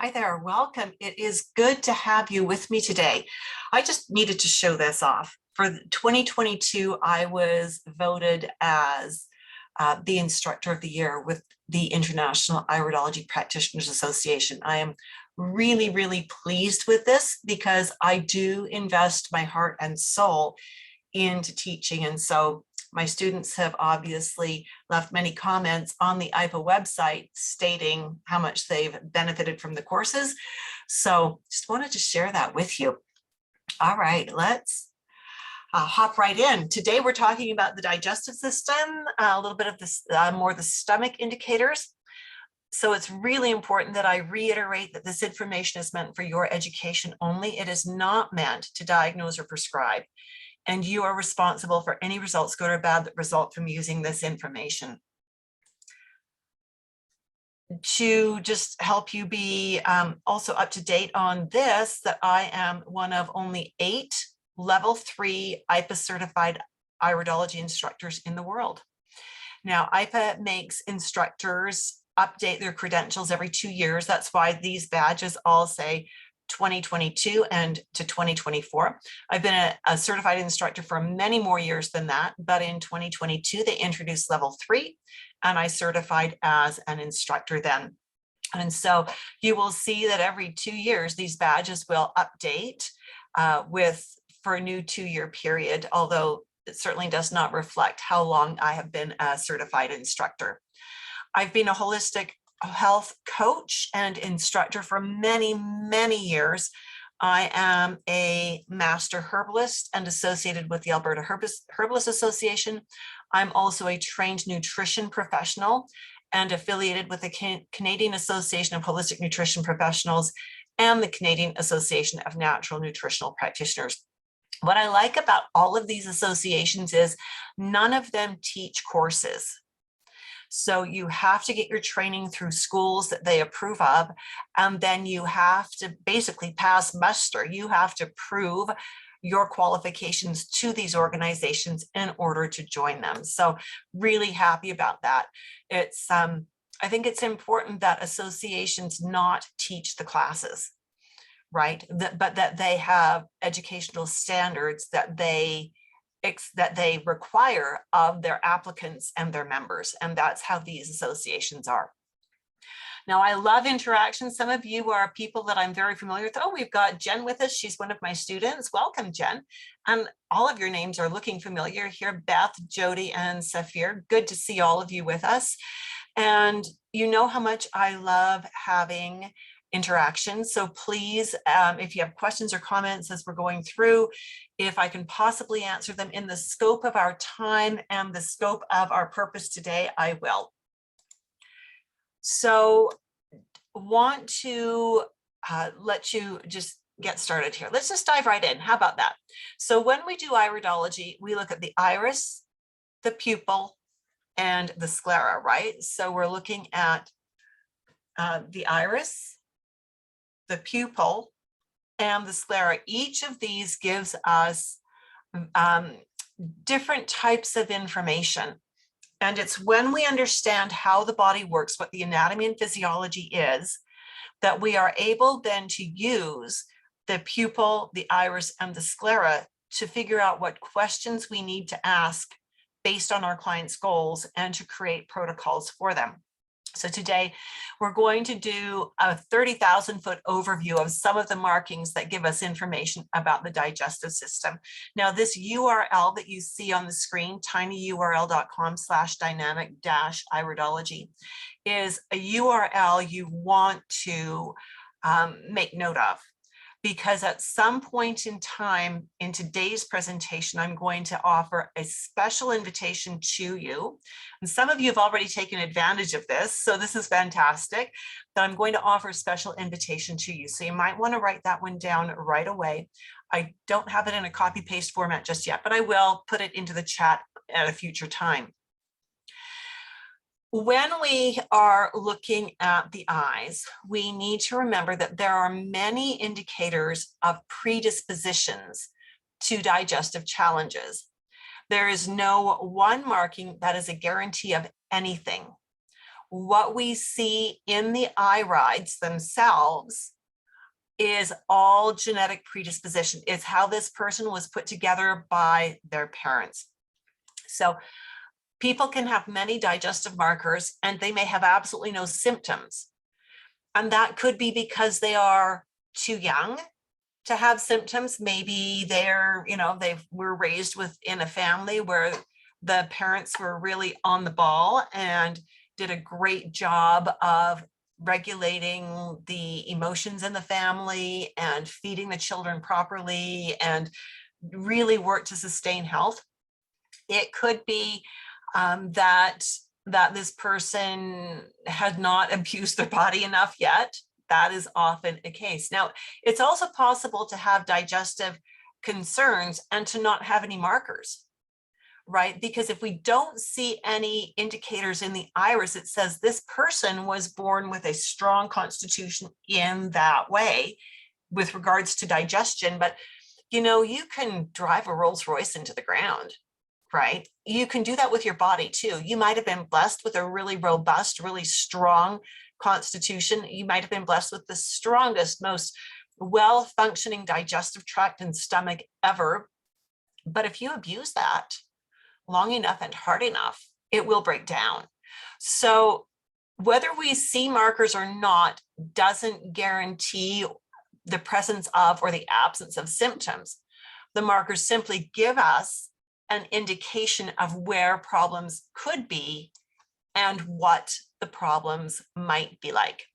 Hi there, welcome. It is good to have you with me today. I just needed to show this off. For 2022, I was voted as the Instructor of the Year with the International Iridology Practitioners Association. I am really, really pleased with this because I do invest my heart and soul into teaching. And so my students have obviously left many comments on the IPA website stating how much they've benefited from the courses. So just wanted to share that with you. All right, let's hop right in. Today we're talking about the digestive system, a little bit of this, more the stomach indicators. So it's really important that I reiterate that this information is meant for your education only. It is not meant to diagnose or prescribe. And you are responsible for any results, good or bad, that result from using this information. To just help you be also up to date on this, that I am one of only 8 level 3 IPA certified iridology instructors in the world. Now, IPA makes instructors update their credentials every 2 years. That's why these badges all say 2022 and to 2024. I've been a certified instructor for many more years than that, but in 2022, they introduced level 3 and I certified as an instructor then. And so you will see that every 2 years, these badges will update for a new 2-year period, although it certainly does not reflect how long I have been a certified instructor. I've been a holistic health coach and instructor for many, many years. I am a master herbalist and associated with the Alberta Herbalist Association. I'm also a trained nutrition professional and affiliated with the Canadian Association of Holistic Nutrition Professionals and the Canadian Association of Natural Nutritional Practitioners. What I like about all of these associations is none of them teach courses. So you have to get your training through schools that they approve of, and then you have to basically pass muster. You have to prove your qualifications to these organizations in order to join them. So really happy about that. It's I think it's important that associations not teach the classes, right? But that they have educational standards that they require of their applicants and their members. And that's how these associations are. Now, I love interaction. Some of you are people that I'm very familiar with. Oh, we've got Jen with us. She's one of my students. Welcome, Jen. And all of your names are looking familiar here. Beth, Jody, and Safir. Good to see all of you with us. And you know how much I love having interaction. So please, if you have questions or comments as we're going through, if I can possibly answer them in the scope of our time and the scope of our purpose today, I will. So want to let you just get started here. Let's just dive right in. How about that? So when we do iridology, we look at the iris, the pupil, and the sclera, right? So we're looking at the iris, the pupil, and the sclera. Each of these gives us different types of information. And it's when we understand how the body works, what the anatomy and physiology is, that we are able then to use the pupil, the iris, and the sclera to figure out what questions we need to ask based on our clients' goals and to create protocols for them. So today we're going to do a 30,000-foot overview of some of the markings that give us information about the digestive system. Now, this URL that you see on the screen, tinyurl.com/dynamic-iridology, is a URL you want to make note of, because at some point in time in today's presentation, I'm going to offer a special invitation to you. And some of you have already taken advantage of this, so this is fantastic, that I'm going to offer a special invitation to you. So you might want to write that one down right away. I don't have it in a copy paste format just yet, but I will put it into the chat at a future time. When we are looking at the eyes, we need to remember that there are many indicators of predispositions to digestive challenges. There is no one marking that is a guarantee of anything. what we see in the irides themselves is all genetic predisposition. It's how this person was put together by their parents. So people can have many digestive markers and they may have absolutely no symptoms. And that could be because they are too young to have symptoms. Maybe they're, they were raised within a family where the parents were really on the ball and did a great job of regulating the emotions in the family and feeding the children properly and really worked to sustain health. It could be that this person had not abused their body enough yet. That is often a case. Now, it's also possible to have digestive concerns and to not have any markers, right? Because if we don't see any indicators in the iris, it says this person was born with a strong constitution in that way with regards to digestion. But, you can drive a Rolls Royce into the ground, right? You can do that with your body too. You might have been blessed with a really robust, really strong constitution. You might have been blessed with the strongest, most well-functioning digestive tract and stomach ever. But if you abuse that long enough and hard enough, it will break down. So whether we see markers or not doesn't guarantee the presence of or the absence of symptoms. The markers simply give us an indication of where problems could be and what the problems might be like.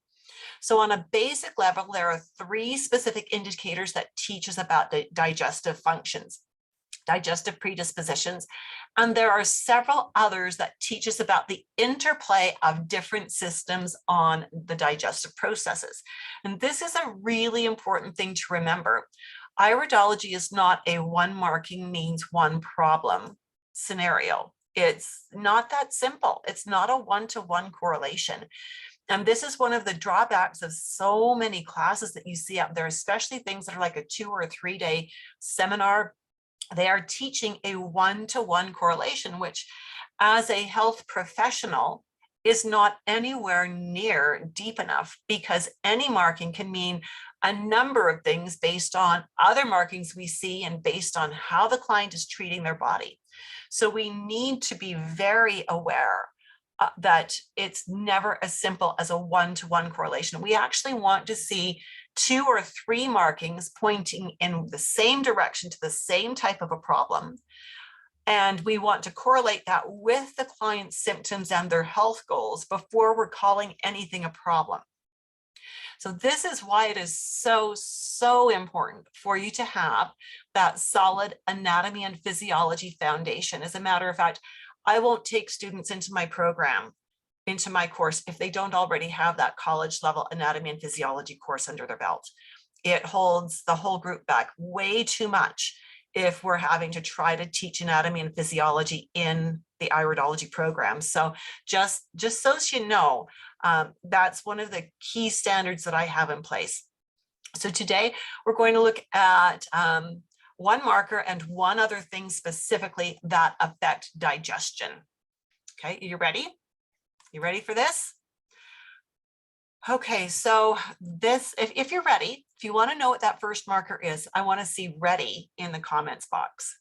So on a basic level, there are 3 specific indicators that teach us about the digestive functions, digestive predispositions, and there are several others that teach us about the interplay of different systems on the digestive processes. And this is a really important thing to remember. Iridology is not a one marking means one problem scenario. It's not that simple. It's not a one-to-one correlation. And this is one of the drawbacks of so many classes that you see out there, especially things that are like a 2 or 3 day seminar. They are teaching a one-to-one correlation, which as a health professional is not anywhere near deep enough, because any marking can mean a number of things based on other markings we see and based on how the client is treating their body. So we need to be very aware that it's never as simple as a one-to-one correlation. We actually want to see 2 or 3 markings pointing in the same direction to the same type of a problem. And we want to correlate that with the client's symptoms and their health goals before we're calling anything a problem. So this is why it is so important for you to have that solid anatomy and physiology foundation. As a matter of fact, I won't take students into my program, into my course, if they don't already have that college level anatomy and physiology course under their belt. It holds the whole group back way too much if we're having to try to teach anatomy and physiology in the iridology program. So just so you know, that's one of the key standards that I have in place. So today we're going to look at one marker and one other thing specifically that affect digestion. Okay, you ready? You ready for this? Okay, so this, if you're ready, if you want to know what that first marker is, I want to see ready in the comments box.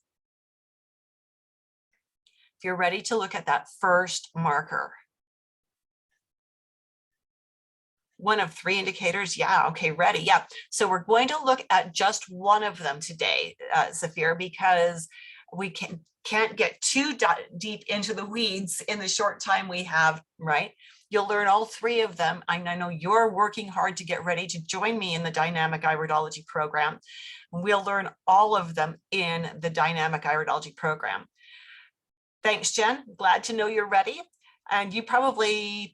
If you're ready to look at that first marker. One of 3 indicators. Yeah. Okay. Ready. Yeah. So we're going to look at just one of them today, Zafir, because we can't get too deep into the weeds in the short time we have, right? You'll learn all 3 of them. I know you're working hard to get ready to join me in the dynamic iridology program. We'll learn all of them in the dynamic iridology program. Thanks, Jen. Glad to know you're ready. And you probably,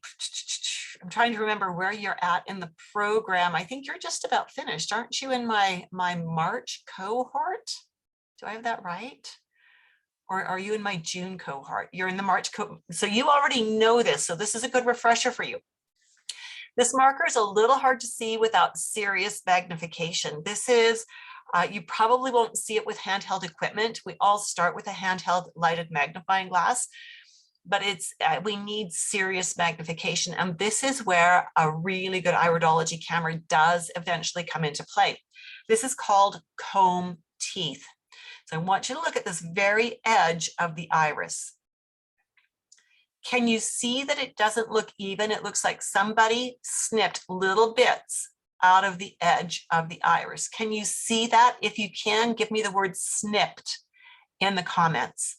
I'm trying to remember where you're at in the program. I think you're just about finished, aren't you, in my March cohort? Do I have that right? Or are you in my June cohort? You're in the March cohort. So you already know this. So this is a good refresher for you. This marker is a little hard to see without serious magnification. This is, you probably won't see it with handheld equipment. We all start with a handheld lighted magnifying glass. but we need serious magnification. And this is where a really good iridology camera does eventually come into play. This is called comb teeth. So I want you to look at this very edge of the iris. Can you see that it doesn't look even? It looks like somebody snipped little bits out of the edge of the iris. Can you see that? If you can, give me the word snipped in the comments.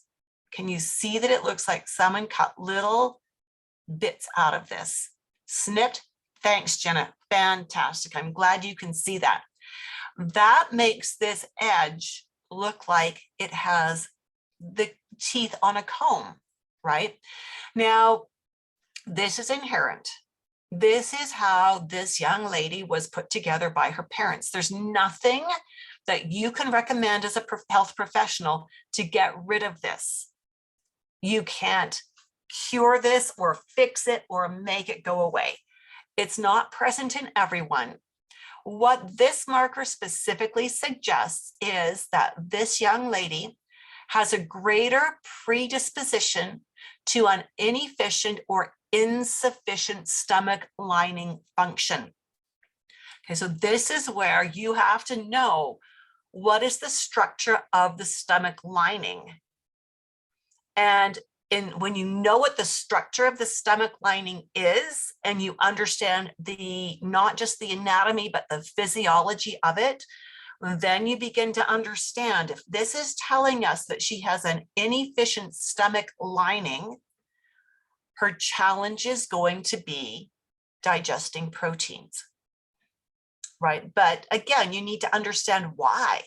Can you see that it looks like someone cut little bits out of this? Snipped? Thanks, Jenna. Fantastic. I'm glad you can see that. That makes this edge look like it has the teeth on a comb, right? Now, this is inherent. This is how this young lady was put together by her parents. There's nothing that you can recommend as a health professional to get rid of this. You can't cure this or fix it or make it go away. It's not present in everyone. What this marker specifically suggests is that this young lady has a greater predisposition to an inefficient or insufficient stomach lining function. Okay, so this is where you have to know what is the structure of the stomach lining. And when you know what the structure of the stomach lining is, and you understand not just the anatomy, but the physiology of it, then you begin to understand if this is telling us that she has an inefficient stomach lining, her challenge is going to be digesting proteins, right? But again, you need to understand why.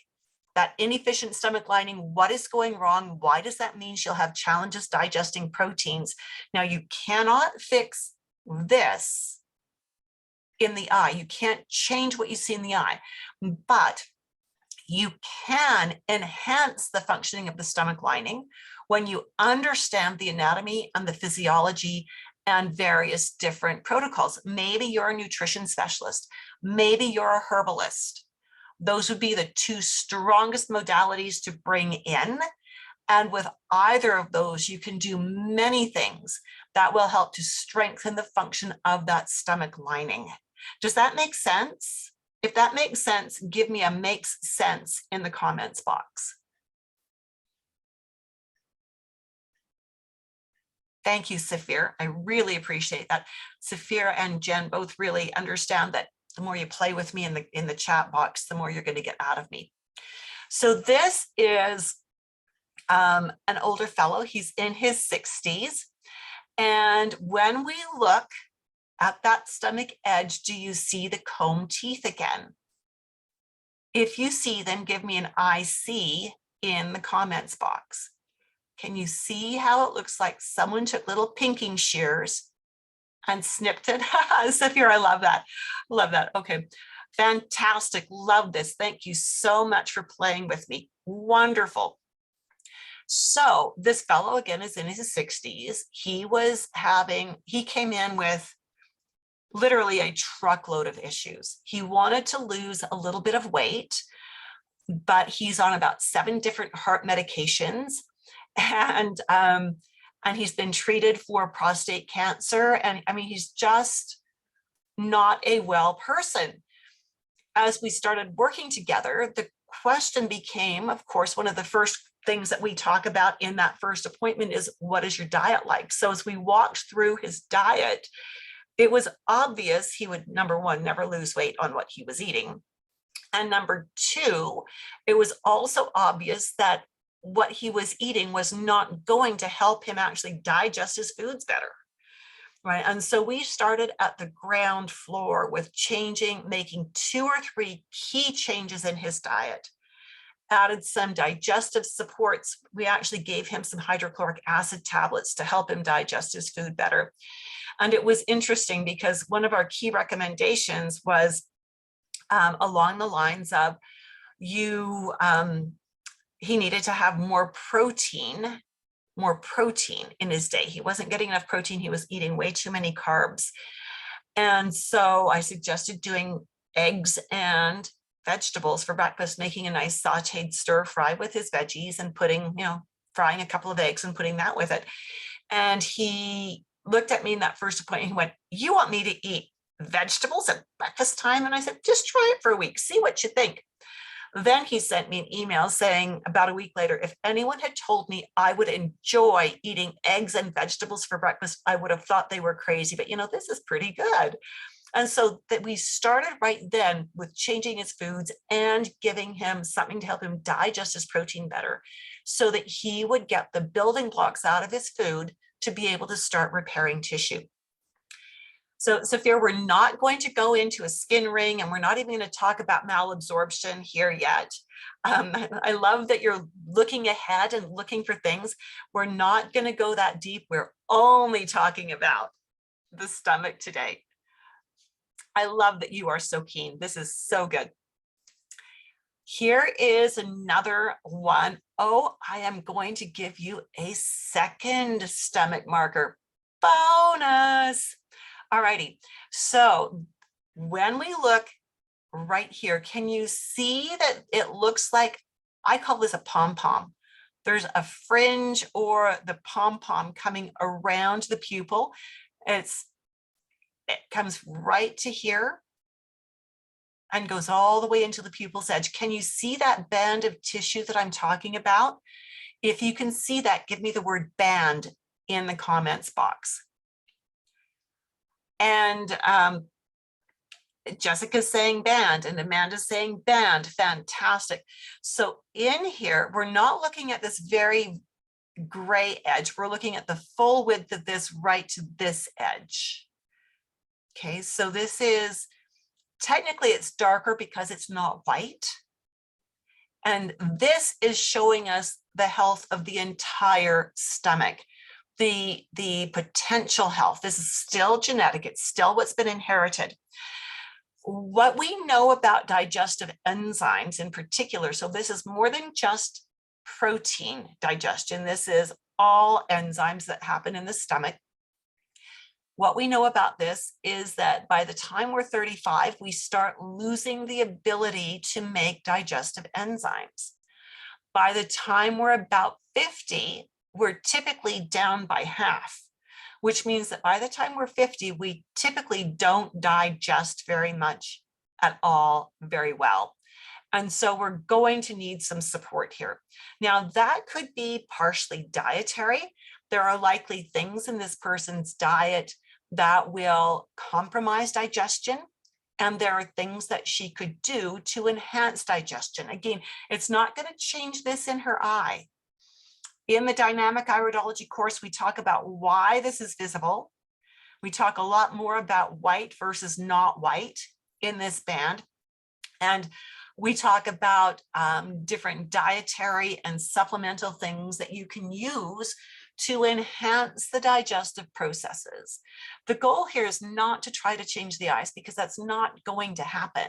That inefficient stomach lining, what is going wrong? Why does that mean she'll have challenges digesting proteins? Now, you cannot fix this in the eye. You can't change what you see in the eye, but you can enhance the functioning of the stomach lining when you understand the anatomy and the physiology and various different protocols. Maybe you're a nutrition specialist. Maybe you're a herbalist. Those would be the two strongest modalities to bring in. And with either of those, you can do many things that will help to strengthen the function of that stomach lining. Does that make sense? If that makes sense, give me a makes sense in the comments box. Thank you, Saphir. I really appreciate that. Saphir and Jen both really understand that the more you play with me in the chat box, the more you're going to get out of me. So this is an older fellow. He's in his 60s. And when we look at that stomach edge, do you see the comb teeth again? If you see them, give me an I see in the comments box. Can you see how it looks like someone took little pinking shears and snipped it? Saphir, I love that. Love that. Okay, fantastic. Love this. Thank you so much for playing with me. Wonderful. So this fellow, again, is in his 60s. He came in with literally a truckload of issues. He wanted to lose a little bit of weight, but he's on about 7 different heart medications. And he's been treated for prostate cancer. And I mean, he's just not a well person. As we started working together, the question became, of course, one of the first things that we talk about in that first appointment is, what is your diet like? So as we walked through his diet, it was obvious he would, number one, never lose weight on what he was eating. And number two, it was also obvious that what he was eating was not going to help him actually digest his foods better, right? And so we started at the ground floor with making 2 or 3 key changes in his diet, added some digestive supports. We actually gave him some hydrochloric acid tablets to help him digest his food better. And it was interesting because one of our key recommendations was along the lines of he needed to have more protein in his day. He wasn't getting enough protein. He was eating way too many carbs. And so I suggested doing eggs and vegetables for breakfast, making a nice sauteed stir fry with his veggies and frying a couple of eggs and putting that with it. And he looked at me in that first appointment. He went, "You want me to eat vegetables at breakfast time?" And I said, "Just try it for a week, see what you think." Then he sent me an email saying about a week later, if anyone had told me I would enjoy eating eggs and vegetables for breakfast, I would have thought they were crazy. But this is pretty good. And so that we started right then with changing his foods and giving him something to help him digest his protein better so that he would get the building blocks out of his food to be able to start repairing tissue. So Sophia, we're not going to go into a skin ring, and we're not even going to talk about malabsorption here yet. I love that you're looking ahead and looking for things. We're not going to go that deep. We're only talking about the stomach today. I love that you are so keen. This is so good. Here is another one. Oh, I am going to give you a second stomach marker. Bonus. All righty. So when we look right here, can you see that it looks like, I call this a pom-pom. There's a fringe or the pom-pom coming around the pupil. It comes right to here and goes all the way into the pupil's edge. Can you see that band of tissue that I'm talking about? If you can see that, give me the word band in the comments box. And Jessica's saying band and Amanda's saying band. Fantastic. So in here, we're not looking at this very gray edge. We're looking at the full width of this right to this edge. Okay, so this is, technically it's darker because it's not white. And this is showing us the health of the entire stomach, the potential health. This is still genetic. It's still what's been inherited. What we know about digestive enzymes in particular, so this is more than just protein digestion. This is all enzymes that happen in the stomach. What we know about this is that by the time we're 35, we start losing the ability to make digestive enzymes. By the time we're about 50, we're typically down by half, which means that by the time we're 50, we typically don't digest very much at all very well. And so we're going to need some support here. Now, that could be partially dietary. There are likely things in this person's diet that will compromise digestion. And there are things that she could do to enhance digestion. Again, it's not going to change this in her eye. In the dynamic iridology course, we talk about why this is visible. We talk a lot more about white versus not white in this band. And we talk about different dietary and supplemental things that you can use to enhance the digestive processes. The goal here is not to try to change the eyes, because that's not going to happen.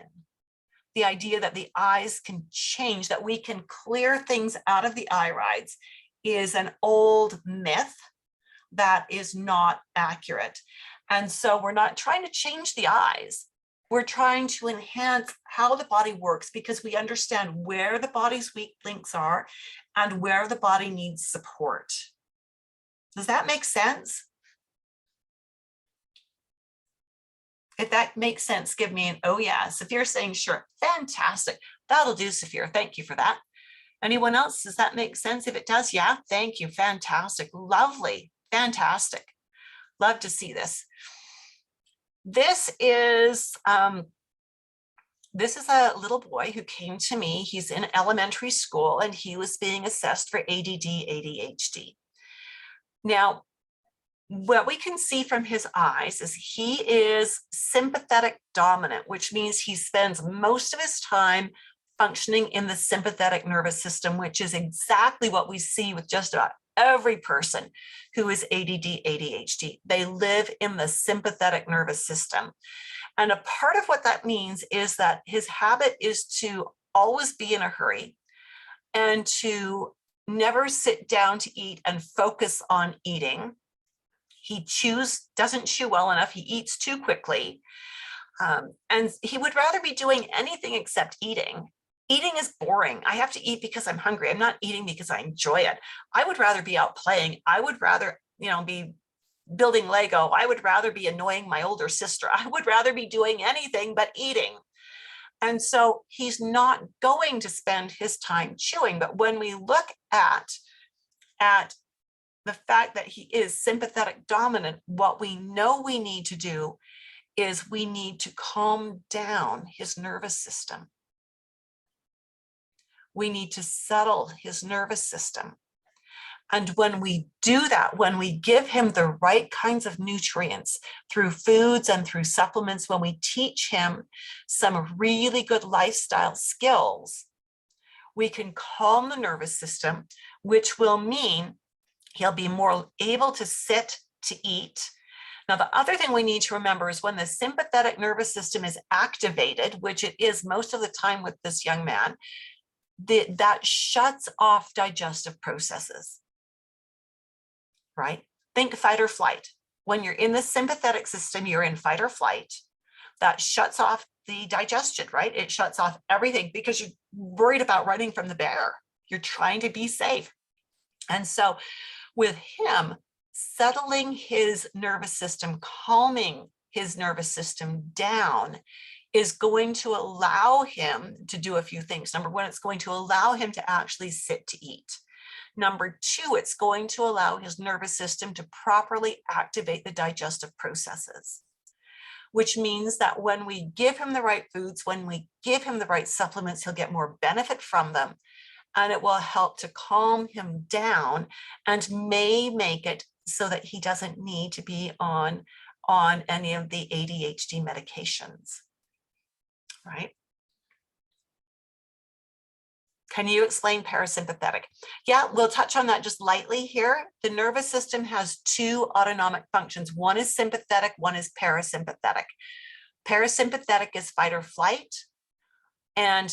The idea that the eyes can change, that we can clear things out of the irides, is an old myth that is not accurate. And so we're not trying to change the eyes. We're trying to enhance how the body works, because we understand where the body's weak links are and where the body needs support. Does that make sense? If that makes sense, give me an oh yeah. Saphir saying sure. Fantastic. That'll do, Saphir. Thank you for that. Anyone else? Does that make sense? If it does, yeah, thank you. Fantastic. Lovely. Fantastic. Love to see this. This is a little boy who came to me. He's in elementary school and he was being assessed for ADD, ADHD. Now, what we can see from his eyes is he is sympathetic dominant, which means he spends most of his time functioning in the sympathetic nervous system, which is exactly what we see with just about every person who is ADD, ADHD. They live in the sympathetic nervous system. And a part of what that means is that his habit is to always be in a hurry and to never sit down to eat and focus on eating. He doesn't chew well enough. He eats too quickly. And he would rather be doing anything except eating. Eating is boring. I have to eat because I'm hungry. I'm not eating because I enjoy it. I would rather be out playing. I would rather be building Lego. I would rather be annoying my older sister. I would rather be doing anything but eating. And so he's not going to spend his time chewing. But when we look at the fact that he is sympathetic dominant, what we know we need to do is we need to calm down his nervous system. We need to settle his nervous system. And when we do that, when we give him the right kinds of nutrients through foods and through supplements, when we teach him some really good lifestyle skills, we can calm the nervous system, which will mean he'll be more able to sit, to eat. Now, the other thing we need to remember is when the sympathetic nervous system is activated, which it is most of the time with this young man, that shuts off digestive processes, right? Think fight or flight. When you're in the sympathetic system, you're in fight or flight. That shuts off the digestion, right? It shuts off everything because you're worried about running from the bear. You're trying to be safe. And so with him, settling his nervous system, calming his nervous system down is going to allow him to do a few things. Number one, it's going to allow him to actually sit to eat. Number two, it's going to allow his nervous system to properly activate the digestive processes, which means that when we give him the right foods, when we give him the right supplements, he'll get more benefit from them. And it will help to calm him down and may make it so that he doesn't need to be on any of the ADHD medications, right? Can you explain parasympathetic? Yeah, we'll touch on that just lightly here. The nervous system has two autonomic functions. One is sympathetic, one is parasympathetic. Parasympathetic is fight or flight. And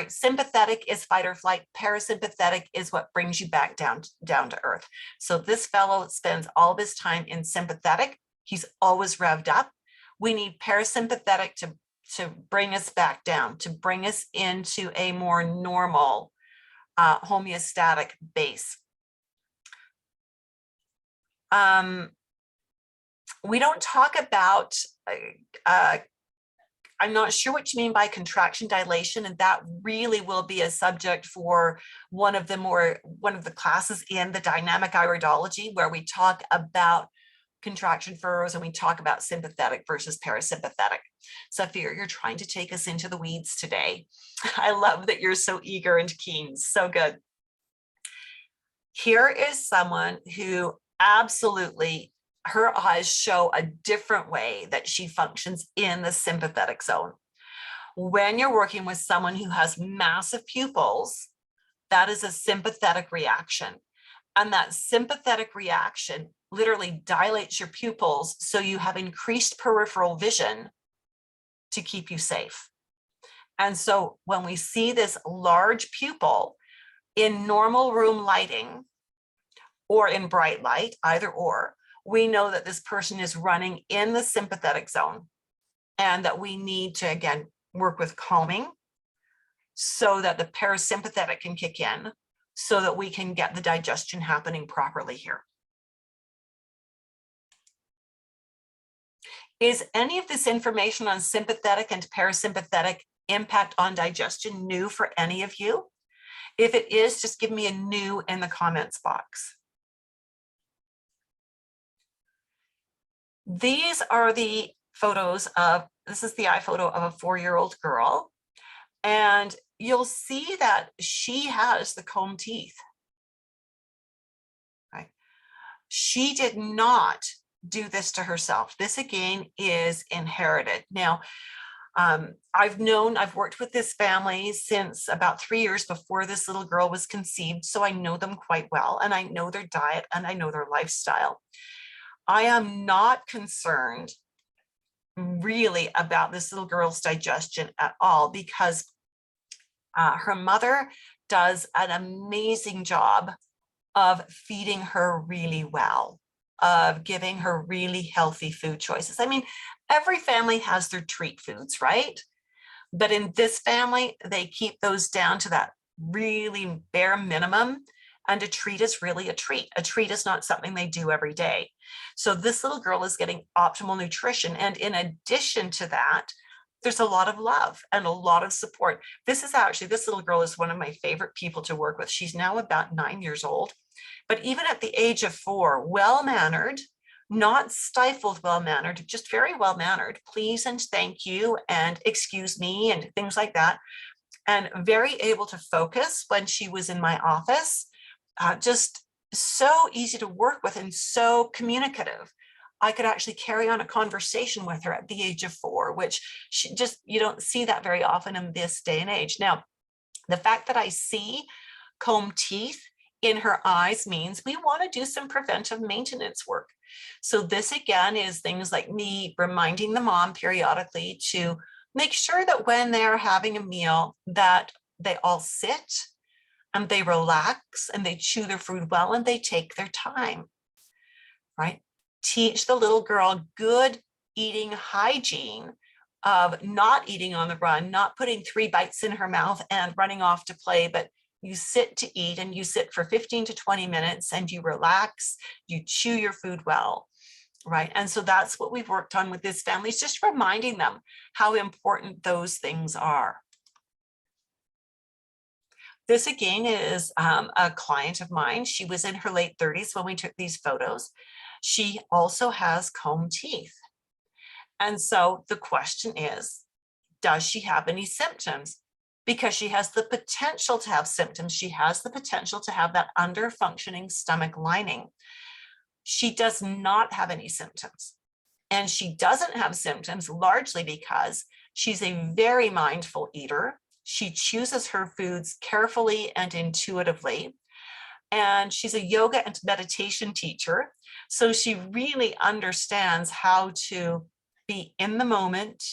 sympathetic is fight or flight. Parasympathetic is what brings you back down to earth. So this fellow spends all of his time in sympathetic. He's always revved up. We need parasympathetic to bring us back down, to bring us into a more normal homeostatic base. We don't talk about I'm not sure what you mean by contraction dilation, and that really will be a subject for one of the classes in the dynamic iridology, where we talk about contraction furrows and we talk about sympathetic versus parasympathetic. Sophia, you're trying to take us into the weeds today. I love that you're so eager and keen. So good. Here is someone who absolutely, her eyes show a different way that she functions in the sympathetic zone. When you're working with someone who has massive pupils, that is a sympathetic reaction. And that sympathetic reaction literally dilates your pupils so you have increased peripheral vision to keep you safe. And so when we see this large pupil in normal room lighting or in bright light, either or, we know that this person is running in the sympathetic zone and that we need to, again, work with calming so that the parasympathetic can kick in so that we can get the digestion happening properly here. Is any of this information on sympathetic and parasympathetic impact on digestion new for any of you? If it is, just give me a new in the comments box. These are the photos of, this is the eye photo of a 4-year-old girl. And you'll see that she has the comb teeth. Right? She did not do this to herself. This again is inherited. Now, I've worked with this family since about 3 years before this little girl was conceived. So I know them quite well, and I know their diet and I know their lifestyle. I am not concerned really about this little girl's digestion at all, because her mother does an amazing job of feeding her really well, of giving her really healthy food choices. I mean, every family has their treat foods, right? But in this family, they keep those down to that really bare minimum. And a treat is really a treat. A treat is not something they do every day. So this little girl is getting optimal nutrition. And in addition to that, there's a lot of love and a lot of support. This little girl is one of my favorite people to work with. She's now about 9 years old, but even at the age of 4, well-mannered, not stifled, well-mannered, just very well-mannered, please and thank you and excuse me and things like that. And very able to focus when she was in my office, just so easy to work with and so communicative. I could actually carry on a conversation with her at the age of 4, which you don't see that very often in this day and age. Now, the fact that I see comb teeth in her eyes means we want to do some preventive maintenance work. So this again is things like me reminding the mom periodically to make sure that when they're having a meal that they all sit and they relax and they chew their food well and they take their time, right? Teach the little girl good eating hygiene of not eating on the run, not putting 3 bites in her mouth and running off to play, but you sit to eat and you sit for 15 to 20 minutes and you relax, you chew your food well, right? And so that's what we've worked on with this family, is just reminding them how important those things are. This again is a client of mine. She was in her late 30s when we took these photos. She also has comb teeth. And so the question is, does she have any symptoms? Because she has the potential to have symptoms. She has the potential to have that under-functioning stomach lining. She does not have any symptoms. And she doesn't have symptoms largely because she's a very mindful eater. She chooses her foods carefully and intuitively. And she's a yoga and meditation teacher. So she really understands how to be in the moment,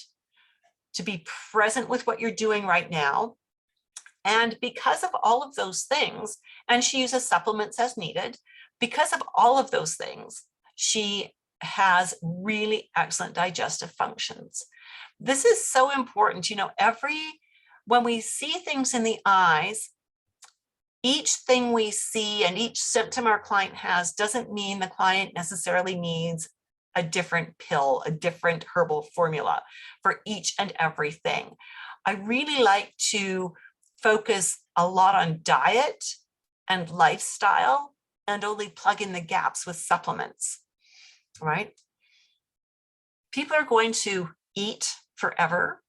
to be present with what you're doing right now. And because of all of those things, and she uses supplements as needed, because of all of those things, she has really excellent digestive functions. This is so important. You know, when we see things in the eyes, each thing we see and each symptom our client has doesn't mean the client necessarily needs a different pill, a different herbal formula for each and everything. I really like to focus a lot on diet and lifestyle and only plug in the gaps with supplements, right? People are going to eat forever,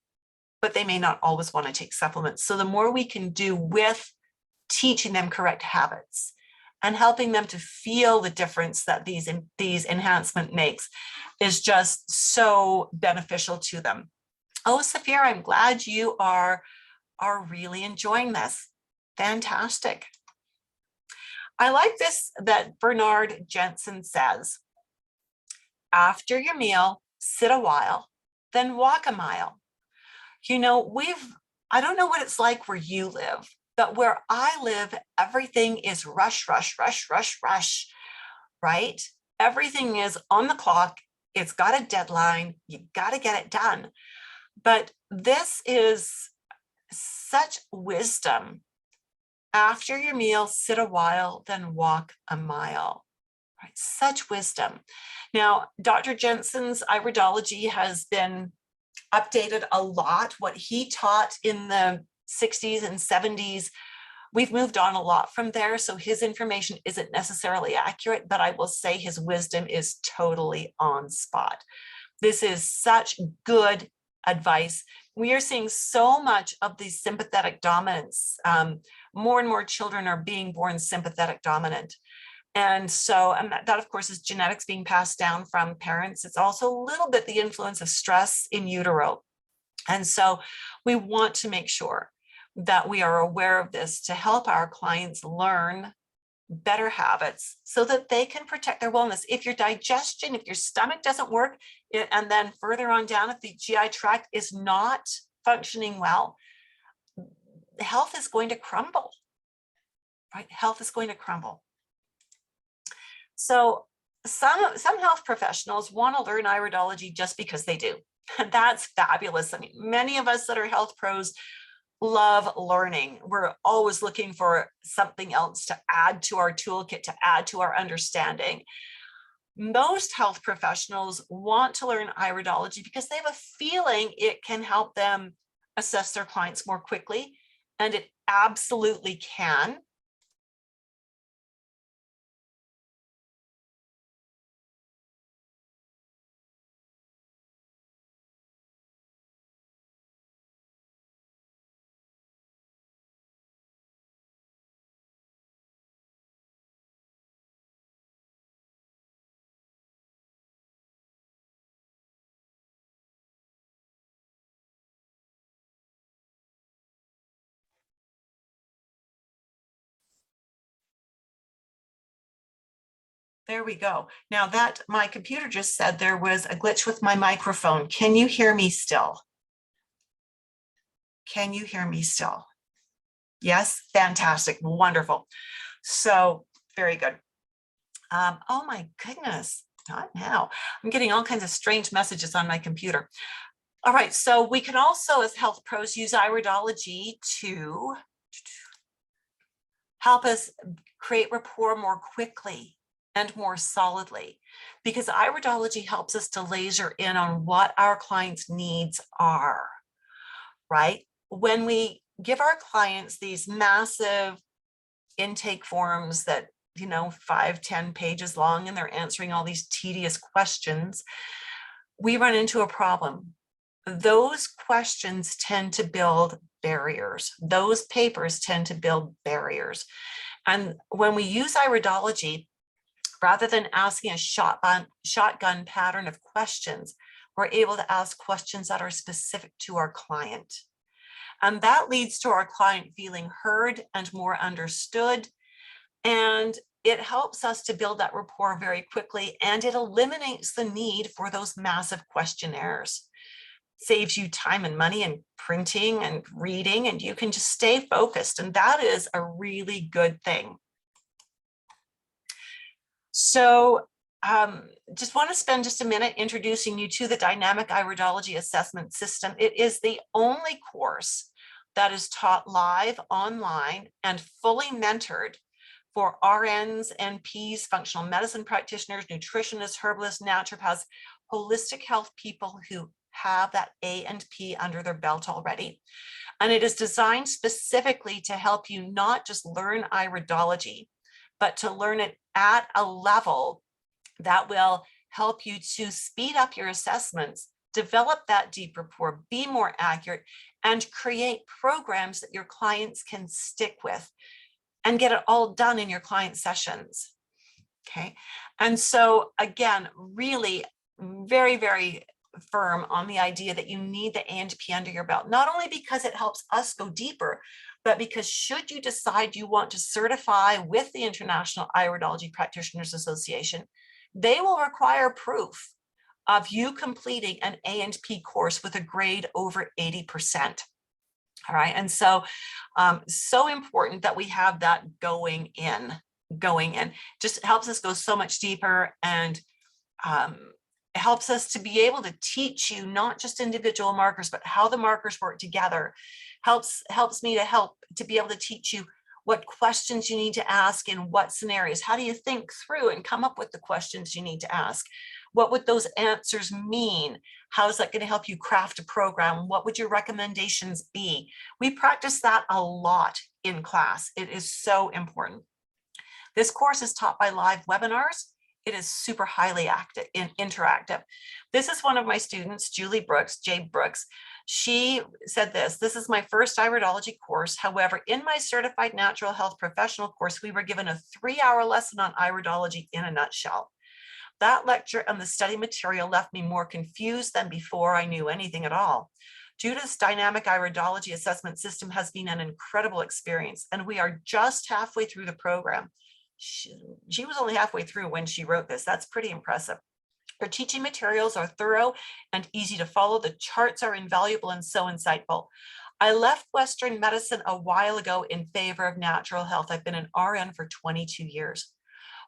but they may not always want to take supplements. So the more we can do with teaching them correct habits and helping them to feel the difference that these enhancement makes is just so beneficial to them. Oh, Saphira, I'm glad you are really enjoying this. Fantastic. I like this that Bernard Jensen says, after your meal, sit a while, then walk a mile. You know, I don't know what it's like where you live, but where I live, everything is rush, rush, rush, rush, rush, right? Everything is on the clock. It's got a deadline. You got to get it done. But this is such wisdom. After your meal, sit a while, then walk a mile. Right? Such wisdom. Now, Dr. Jensen's iridology has been updated a lot. What he taught in the 60s and 70s, we've moved on a lot from there. So his information isn't necessarily accurate, but I will say his wisdom is totally on spot. This is such good advice. We are seeing so much of the sympathetic dominance. More and more children are being born sympathetic dominant. And so, and that of course is genetics being passed down from parents. It's also a little bit the influence of stress in utero. And so we want to make sure that we are aware of this to help our clients learn better habits so that they can protect their wellness. If your digestion, if your stomach doesn't work, and then further on down, if the GI tract is not functioning well, health is going to crumble, right? Health is going to crumble. So some health professionals want to learn iridology just because they do. And that's fabulous. I mean, many of us that are health pros love learning. We're always looking for something else to add to our toolkit, to add to our understanding. Most health professionals want to learn iridology because they have a feeling it can help them assess their clients more quickly, and it absolutely can. There we go. Now that my computer just said there was a glitch with my microphone. Can you hear me still? Can you hear me still? Yes, fantastic, wonderful. So very good. Oh my goodness, not now. I'm getting all kinds of strange messages on my computer. All right, so we can also, as health pros, use iridology to help us create rapport more quickly and more solidly, because iridology helps us to laser in on what our clients' needs are, right? When we give our clients these massive intake forms that, 5-10 pages long, and they're answering all these tedious questions, we run into a problem. Those questions tend to build barriers. Those papers tend to build barriers. And when we use iridology, rather than asking a shotgun pattern of questions, we're able to ask questions that are specific to our client. And that leads to our client feeling heard and more understood. And it helps us to build that rapport very quickly, and it eliminates the need for those massive questionnaires. Saves you time and money and printing and reading, and you can just stay focused. And that is a really good thing. So just want to spend just a minute introducing you to the Dynamic Iridology Assessment System. It is the only course that is taught live, online, and fully mentored for RNs, NPs, functional medicine practitioners, nutritionists, herbalists, naturopaths, holistic health people who have that A and P under their belt already. And it is designed specifically to help you not just learn iridology, but to learn it at a level that will help you to speed up your assessments, develop that deep rapport, be more accurate, and create programs that your clients can stick with and get it all done in your client sessions. Okay. And so again, really very, very firm on the idea that you need the A&P under your belt, not only because it helps us go deeper, but because should you decide you want to certify with the International Iridology Practitioners Association, they will require proof of you completing an A&P course with a grade over 80%. All right, and so so important that we have that going in. Just helps us go so much deeper, and helps us to be able to teach you not just individual markers, but how the markers work together. Helps me to be able to teach you what questions you need to ask in what scenarios. How do you think through and come up with the questions you need to ask? What would those answers mean? How is that going to help you craft a program? What would your recommendations be? We practice that a lot in class. It is so important. This course is taught by live webinars. It is super highly interactive. This is one of my students, Jade Brooks. She said this is my first iridology course. However, in my certified natural health professional course, we were given a 3-hour lesson on iridology in a nutshell. That lecture and the study material left me more confused than before I knew anything at all. Judith's dynamic iridology assessment system has been an incredible experience, and we are just halfway through the program. She was only halfway through when she wrote this. That's pretty impressive. Her teaching materials are thorough and easy to follow. The charts are invaluable and so insightful. I left Western medicine a while ago in favor of natural health. I've been an RN for 22 years.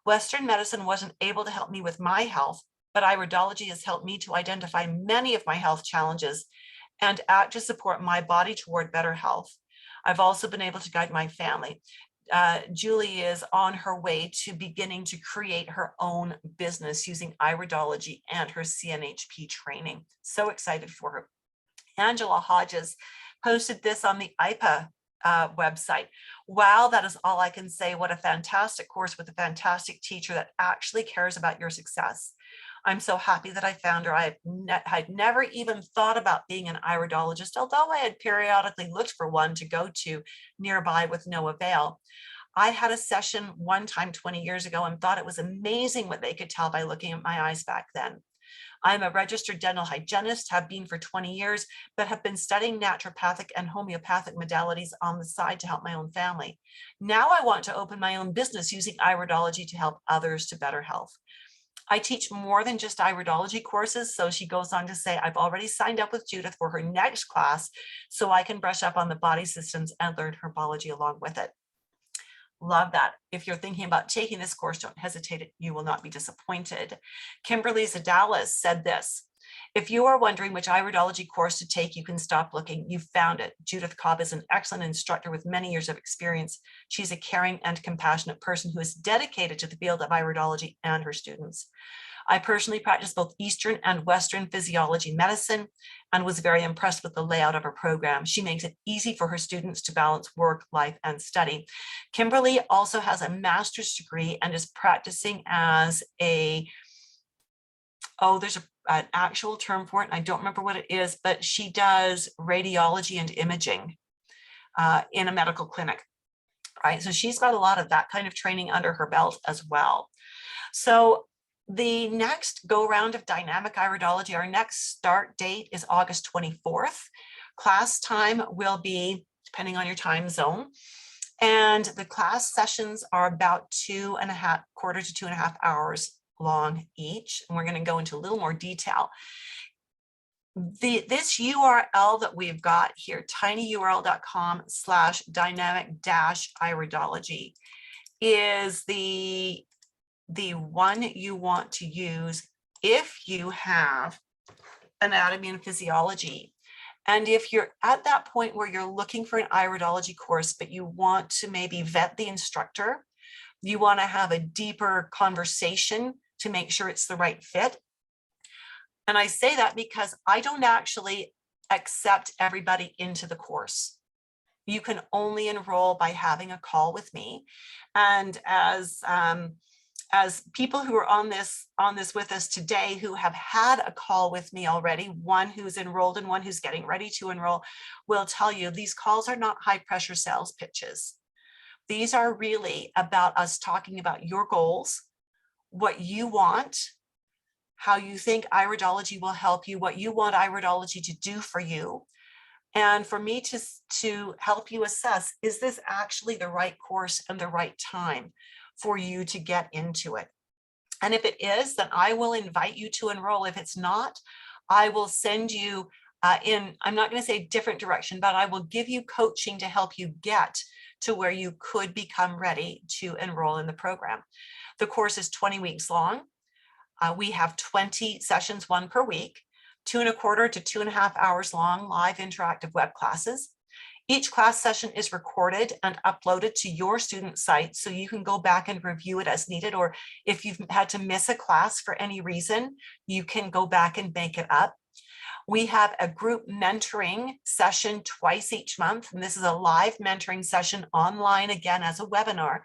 Western medicine wasn't able to help me with my health, but iridology has helped me to identify many of my health challenges and act to support my body toward better health. I've also been able to guide my family. Julie is on her way to beginning to create her own business using iridology and her CNHP training. So excited for her. Angela Hodges posted this on the IPA website. Wow, that is all I can say. What a fantastic course with a fantastic teacher that actually cares about your success. I'm so happy that I found her. I'd never even thought about being an iridologist, although I had periodically looked for one to go to nearby with no avail. I had a session one time 20 years ago and thought it was amazing what they could tell by looking at my eyes back then. I'm a registered dental hygienist, have been for 20 years, but have been studying naturopathic and homeopathic modalities on the side to help my own family. Now I want to open my own business using iridology to help others to better health. I teach more than just iridology courses. So she goes on to say, I've already signed up with Judith for her next class so I can brush up on the body systems and learn herbology along with it. Love that. If you're thinking about taking this course, don't hesitate. You will not be disappointed. Kimberly Zadalis said this: if you are wondering which iridology course to take, you can stop looking. You've found it. Judith Cobb is an excellent instructor with many years of experience. She's a caring and compassionate person who is dedicated to the field of iridology and her students. I personally practice both Eastern and Western physiology medicine and was very impressed with the layout of her program. She makes it easy for her students to balance work, life, and study. Kimberly also has a master's degree and is practicing as there's an actual term for it, and I don't remember what it is, but she does radiology and imaging in a medical clinic, right? So she's got a lot of that kind of training under her belt as well. So the next go round of dynamic iridology, our next start date is August 24th. Class time will be, depending on your time zone, and the class sessions are about quarter to 2.5 hours long each. And we're going to go into a little more detail. This URL that we've got here, tinyurl.com/dynamic-iridology, is the one you want to use if you have anatomy and physiology. And if you're at that point where you're looking for an iridology course, but you want to maybe vet the instructor, you want to have a deeper conversation to make sure it's the right fit. And I say that because I don't actually accept everybody into the course. You can only enroll by having a call with me. And as people who are on this with us today who have had a call with me already, one who's enrolled and one who's getting ready to enroll, will tell you these calls are not high pressure sales pitches. These are really about us talking about your goals, what you want, how you think iridology will help you, what you want iridology to do for you, and for me to help you assess, is this actually the right course and the right time for you to get into it? And if it is, then I will invite you to enroll. If it's not, I will send you I'm not going to say different direction, but I will give you coaching to help you get to where you could become ready to enroll in the program. The course is 20 weeks long. We have 20 sessions, one per week, 2.25 to 2.5 hours long live interactive web classes. Each class session is recorded and uploaded to your student site, so you can go back and review it as needed, or if you've had to miss a class for any reason, you can go back and make it up. We have a group mentoring session twice each month, and this is a live mentoring session online, again, as a webinar,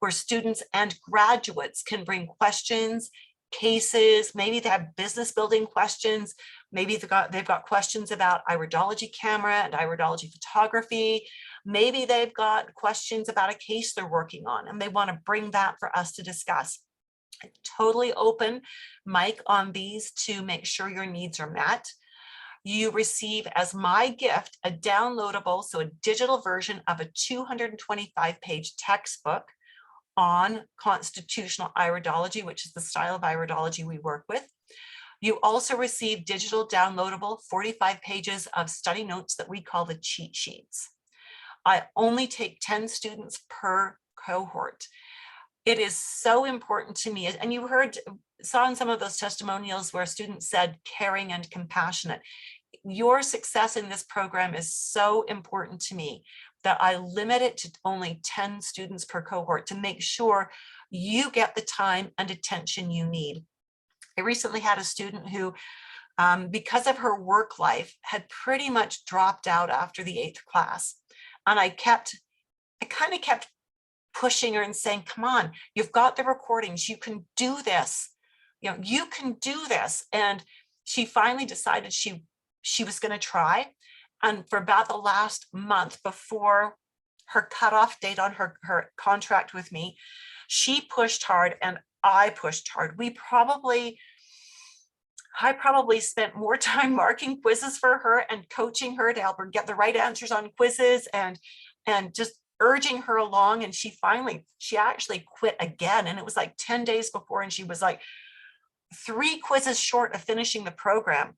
where students and graduates can bring questions, cases, maybe they have business building questions, maybe they've got questions about iridology camera and iridology photography, maybe they've got questions about a case they're working on and they want to bring that for us to discuss. Totally open mic on these to make sure your needs are met. You receive as my gift a downloadable, so a digital version of a 225-page textbook on constitutional iridology, which is the style of iridology we work with. You also receive digital downloadable 45 pages of study notes that we call the cheat sheets. I only take 10 students per cohort. It is so important to me, and you saw in some of those testimonials where students said caring and compassionate. your success in this program is so important to me that I limit it to only 10 students per cohort to make sure you get the time and attention you need. I recently had a student who, because of her work life, had pretty much dropped out after the 8th class. And I kind of kept pushing her and saying, come on, you've got the recordings, you can do this. You know, you can do this. And she finally decided she was going to try. And for about the last month before her cutoff date on her contract with me, she pushed hard and I pushed hard. I probably spent more time marking quizzes for her and coaching her to help her get the right answers on quizzes and just urging her along. And she actually quit again. And it was like 10 days before, and she was like 3 quizzes short of finishing the program.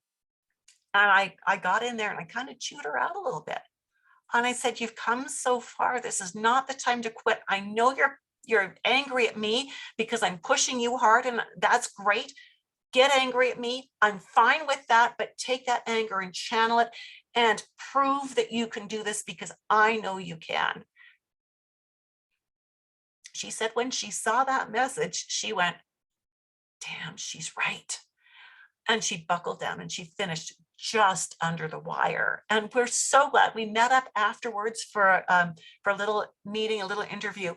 And I got in there and I kind of chewed her out a little bit. And I said, you've come so far. This is not the time to quit. I know you're angry at me because I'm pushing you hard, and that's great. Get angry at me. I'm fine with that, but take that anger and channel it and prove that you can do this because I know you can. She said when she saw that message, she went, damn, she's right. And she buckled down and she finished just under the wire. And we're so glad. We met up afterwards for a little meeting, a little interview.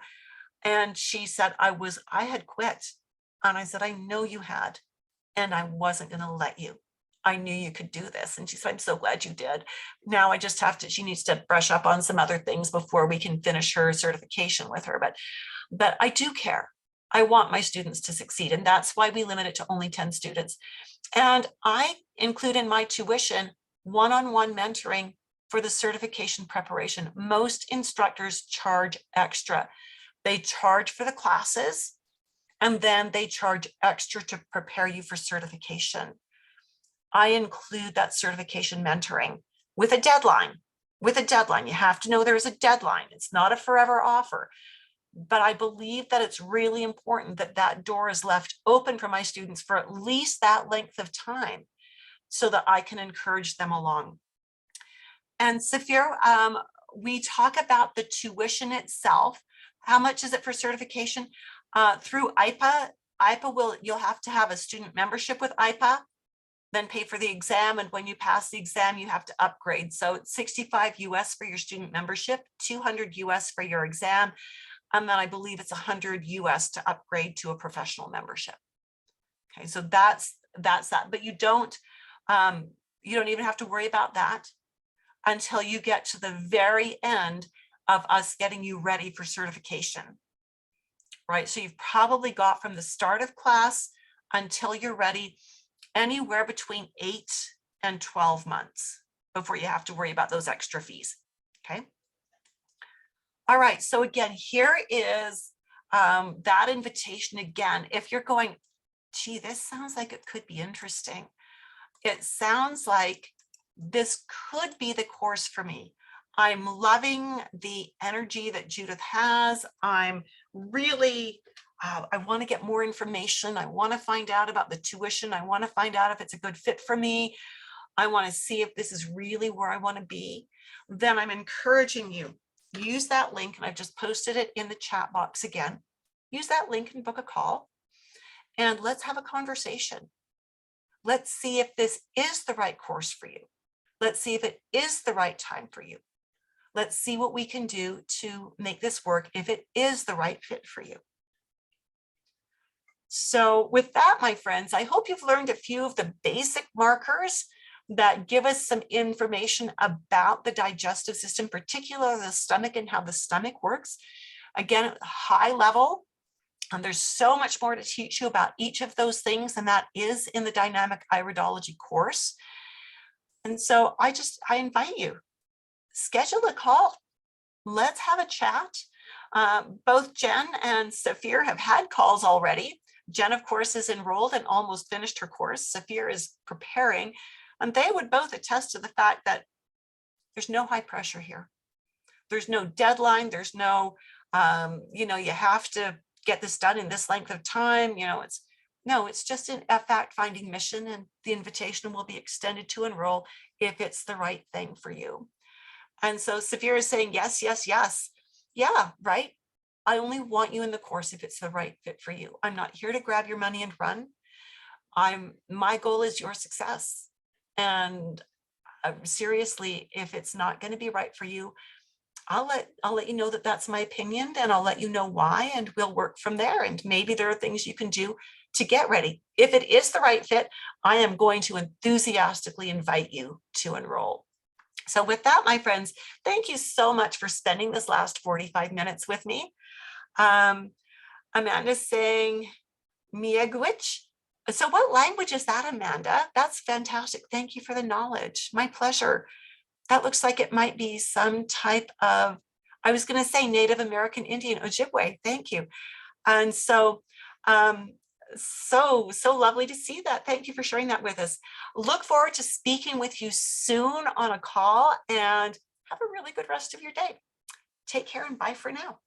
And she said, I had quit. And I said, I know you had. And I wasn't going to let you. I knew you could do this. And she said, I'm so glad you did. Now I just she needs to brush up on some other things before we can finish her certification with her. But I do care. I want my students to succeed. And that's why we limit it to only 10 students. And I include in my tuition one-on-one mentoring for the certification preparation. Most instructors charge extra. They charge for the classes, and then they charge extra to prepare you for certification. I include that certification mentoring with a deadline. You have to know there's a deadline. It's not a forever offer. But I believe that it's really important that that door is left open for my students for at least that length of time so that I can encourage them along. And Safir, we talk about the tuition itself. How much is it for certification? Through IPA, you'll have to have a student membership with IPA, then pay for the exam. And when you pass the exam, you have to upgrade. So it's 65 US for your student membership, 200 US for your exam. And then I believe it's 100 US to upgrade to a professional membership. Okay, so that's that. But you don't even have to worry about that until you get to the very end of us getting you ready for certification. Right, so you've probably got from the start of class until you're ready anywhere between 8 and 12 months before you have to worry about those extra fees. Okay. All right, so again, here is that invitation again. If you're going, gee, this sounds like it could be interesting. It sounds like this could be the course for me. I'm loving the energy that Judith has. I'm really, I want to get more information. I want to find out about the tuition. I want to find out if it's a good fit for me. I want to see if this is really where I want to be. Then I'm encouraging you, use that link, and I've just posted it in the chat box again. Use that link and book a call, and let's have a conversation. Let's see if this is the right course for you. Let's see if it is the right time for you. Let's see what we can do to make this work if it is the right fit for you. So with that, my friends, I hope you've learned a few of the basic markers that give us some information about the digestive system, particularly the stomach and how the stomach works. Again, at a high level, and there's so much more to teach you about each of those things, and that is in the dynamic iridology course. And so I invite you, schedule a call. Let's have a chat. Both Jen and Safir have had calls already. Jen, of course, is enrolled and almost finished her course. Safir is preparing, and they would both attest to the fact that there's no high pressure here. There's no deadline. There's no, you have to get this done in this length of time. No, it's just a fact-finding mission, and the invitation will be extended to enroll if it's the right thing for you. And so Severe is saying, yes, yes, yes. Yeah, right. I only want you in the course if it's the right fit for you. I'm not here to grab your money and run. My goal is your success. And seriously, if it's not going to be right for you, I'll let you know that that's my opinion, and I'll let you know why, and we'll work from there. And maybe there are things you can do to get ready. If it is the right fit, I am going to enthusiastically invite you to enroll. So with that, my friends, thank you so much for spending this last 45 minutes with me. Amanda's saying Miigwech. So what language is that, Amanda? That's fantastic. Thank you for the knowledge. My pleasure. That looks like it might be some type of, I was going to say Native American Indian, Ojibwe. Thank you. And so, so lovely to see that. Thank you for sharing that with us. Look forward to speaking with you soon on a call, and have a really good rest of your day. Take care and bye for now.